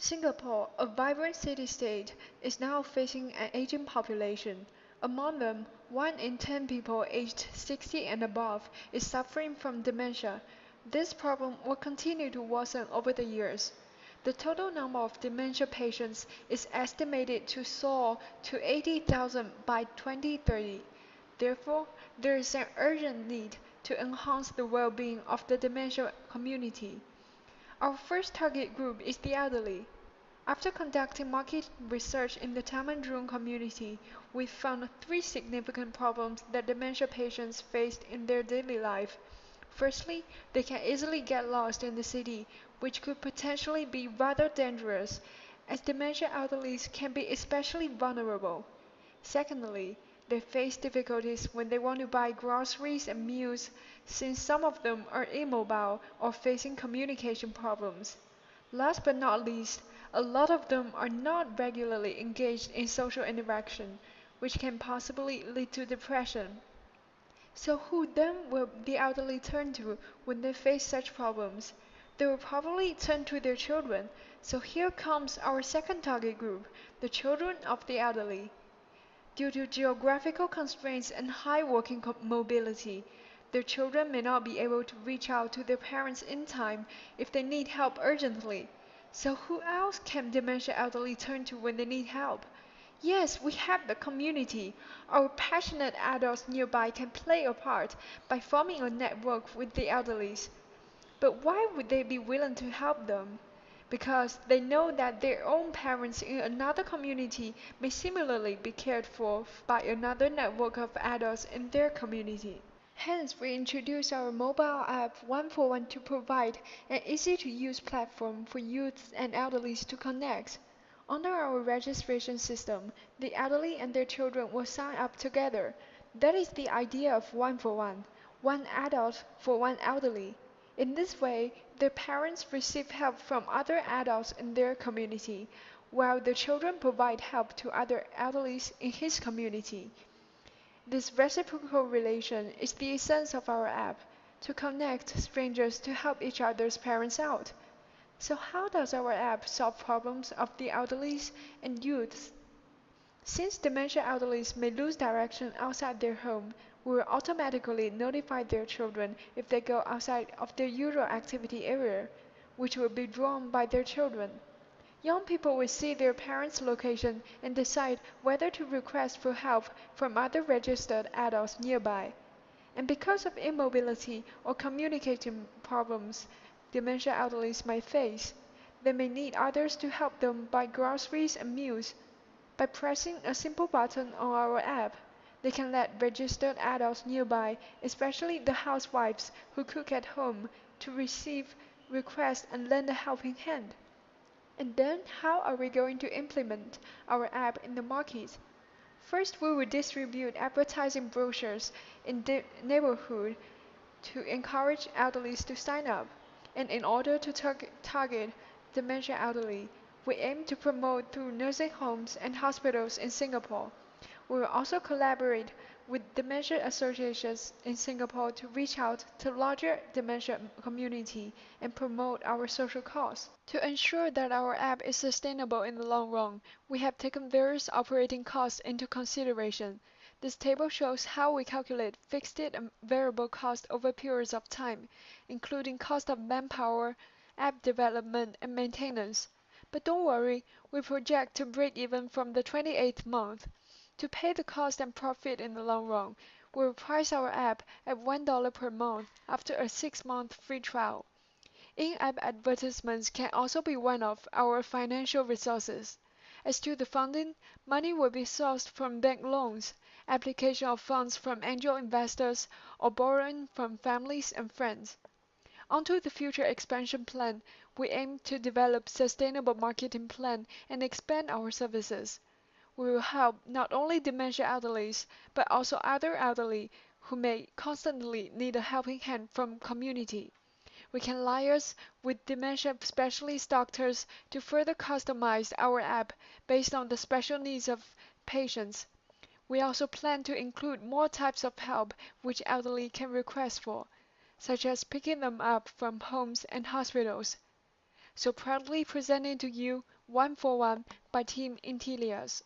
Singapore, a vibrant city-state, is now facing an aging population. Among them, 1 in 10 people aged 60 and above is suffering from dementia. This problem will continue to worsen over the years. The total number of dementia patients is estimated to soar to 80,000 by 2030. Therefore, there is an urgent need to enhance the well-being of the dementia community. Our first target group is the elderly. After conducting market research in the Taman community, we found 3 significant problems that dementia patients faced in their daily life. Firstly, they can easily get lost in the city, which could potentially be rather dangerous, as dementia elderlies can be especially vulnerable. Secondly, they face difficulties when they want to buy groceries and meals, since some of them are immobile or facing communication problems. Last but not least, a lot of them are not regularly engaged in social interaction, which can possibly lead to depression. So who then will the elderly turn to when they face such problems? They will probably turn to their children. So here comes our second target group, the children of the elderly. Due to geographical constraints and high working mobility, their children may not be able to reach out to their parents in time if they need help urgently. So who else can dementia elderly turn to when they need help? Yes, we have the community. Our passionate adults nearby can play a part by forming a network with the elderlies. But why would they be willing to help them? Because they know that their own parents in another community may similarly be cared for by another network of adults in their community. Hence, we introduced our mobile app One for One to provide an easy-to-use platform for youths and elderly to connect. Under our registration system, the elderly and their children will sign up together. That is the idea of One for One, one adult for one elderly. In this way, their parents receive help from other adults in their community, while the children provide help to other elderly in his community. This reciprocal relation is the essence of our app, to connect strangers to help each other's parents out. So how does our app solve problems of the elderly and youths? Since dementia elderly may lose direction outside their home, we will automatically notify their children if they go outside of their usual activity area, which will be drawn by their children. Young people will see their parents' location and decide whether to request for help from other registered adults nearby. And because of immobility or communicating problems dementia elderly might face, they may need others to help them buy groceries and meals. By pressing a simple button on our app, they can let registered adults nearby, especially the housewives who cook at home, to receive requests and lend a helping hand. And then how are we going to implement our app in the market? First, we will distribute advertising brochures in the neighborhood to encourage elderly to sign up. And in order to target dementia elderly, we aim to promote through nursing homes and hospitals in Singapore. We will also collaborate with dementia associations in Singapore to reach out to larger dementia community and promote our social cause. To ensure that our app is sustainable in the long run, we have taken various operating costs into consideration. This table shows how we calculate fixed and variable costs over periods of time, including cost of manpower, app development, and maintenance. But don't worry, we project to break even from the 28th month. To pay the cost and profit in the long run, we will price our app at $1 per month after a 6-month free trial. In-app advertisements can also be one of our financial resources. As to the funding, money will be sourced from bank loans, application of funds from angel investors, or borrowing from families and friends. Onto the future expansion plan, we aim to develop sustainable marketing plan and expand our services. We will help not only dementia elderly, but also other elderly who may constantly need a helping hand from community. We can liaise with dementia specialist doctors to further customize our app based on the special needs of patients. We also plan to include more types of help which elderly can request for, such as picking them up from homes and hospitals. So proudly presenting to you one for one by Team Intellias.